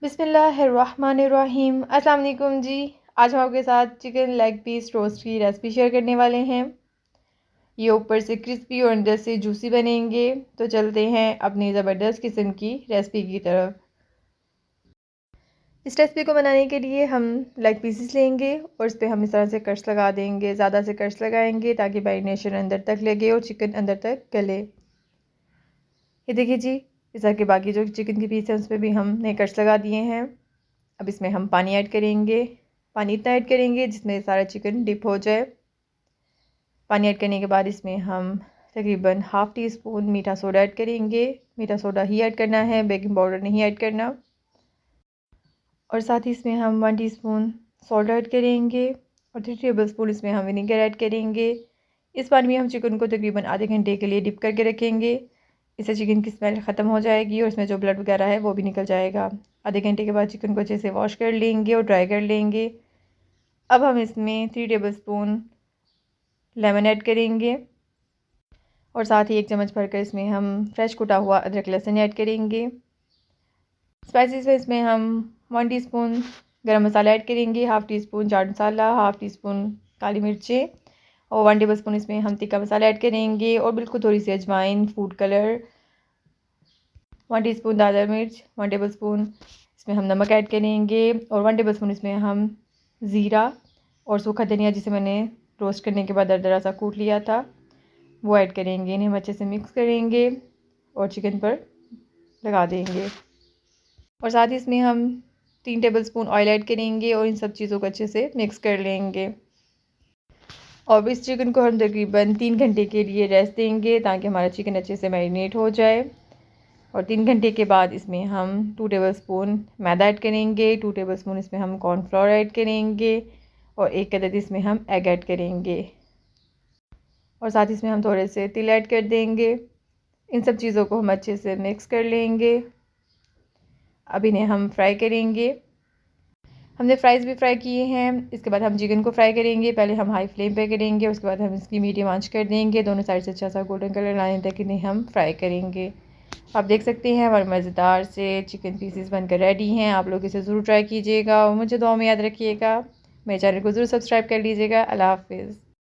बिस्मिल्लाहिर्रहमानिर्रहीम। अस्सलाम वालेकुम जी। आज हम आपके साथ चिकन लेग पीस रोस्ट की रेसिपी शेयर करने वाले हैं। ये ऊपर से क्रिस्पी और अंदर से जूसी बनेंगे। तो चलते हैं अपनी ज़बरदस्त किस्म की रेसिपी की तरफ। इस रेसिपी को बनाने के लिए हम लेग पीसेस लेंगे और इस पर हम इस तरह से कट्स लगा देंगे। ज़्यादा से कट्स लगाएंगे ताकि मैरिनेशन अंदर तक लगे और चिकन अंदर तक गले। ये देखिए जी, इस तरह के बाकी जो चिकन के पीस हैं उस पर भी हमने कट्स लगा दिए हैं। अब इसमें हम पानी ऐड करेंगे। पानी इतना ऐड करेंगे जिसमें सारा चिकन डिप हो जाए। पानी ऐड करने के बाद इसमें हम तकरीबन हाफ़ टी स्पून मीठा सोडा ऐड करेंगे। मीठा सोडा ही ऐड करना है, बेकिंग पाउडर नहीं ऐड करना। और साथ ही इसमें हम 1 टीस्पून सॉल्ट ऐड करेंगे और 3 टेबलस्पून इसमें हम विनेगर ऐड करेंगे। इस पानी में हम चिकन को तकरीबन आधे घंटे के लिए डिप करके रखेंगे। इससे चिकन की स्मेल ख़त्म हो जाएगी और इसमें जो ब्लड वगैरह है वो भी निकल जाएगा। आधे घंटे के बाद चिकन को अच्छे से वॉश कर लेंगे और ड्राई कर लेंगे। अब हम इसमें 3 टेबलस्पून लेमन ऐड करेंगे और साथ ही 1 चम्मच भरकर इसमें हम फ्रेश कुटा हुआ अदरक लहसुन ऐड करेंगे। स्पाइसेस में इसमें हम 1 टीस्पून गरम मसाला ऐड करेंगे, half tea spoon chaat masala, half tea spoon काली मिर्चें और 1 टेबलस्पून इसमें हम तिक्का मसाला ऐड करेंगे और बिल्कुल थोड़ी सी अजवाइन, फूड कलर, 1 टीस्पून दादर मिर्च, 1 टेबलस्पून इसमें हम नमक ऐड करेंगे और 1 टेबलस्पून इसमें हम ज़ीरा और सूखा धनिया जिसे मैंने रोस्ट करने के बाद दरदरा सा कूट लिया था वो ऐड करेंगे। इन्हें हम अच्छे से मिक्स करेंगे और चिकन पर लगा देंगे और साथ ही इसमें हम 3 टेबलस्पून ऑयल ऐड करेंगे और इन सब चीज़ों को अच्छे से मिक्स कर लेंगे। और इस चिकन को हम तकरीबन 3 घंटे के लिए रेस्ट देंगे ताकि हमारा चिकन अच्छे से मैरिनेट हो जाए। और 3 घंटे के बाद इसमें हम 2 टेबलस्पून मैदा ऐड करेंगे, 2 टेबलस्पून इसमें हम कॉर्नफ्लोर ऐड करेंगे और 1 अदद इसमें हम एग ऐड करेंगे और साथ ही इसमें हम थोड़े से तिल ऐड कर देंगे। इन सब चीज़ों को हम अच्छे से मिक्स कर लेंगे। अब इन्हें हम फ्राई करेंगे। हमने फ्राइज़ भी फ्राई किए हैं। इसके बाद हम चिकन को फ्राई करेंगे। पहले हम हाई फ्लेम पे करेंगे, उसके बाद हम इसकी मीडियम आंच कर देंगे। दोनों साइड से अच्छा सा गोल्डन कलर लाने तक इन्हें हम फ्राई करेंगे। आप देख सकते हैं हमारे मज़ेदार से चिकन पीसेस बनकर रेडी हैं। आप लोग इसे ज़रूर ट्राई कीजिएगा और मुझे दुआ में याद रखिएगा। मेरे चैनल को ज़रूर सब्सक्राइब कर लीजिएगा। अल्लाह हाफ़िज़।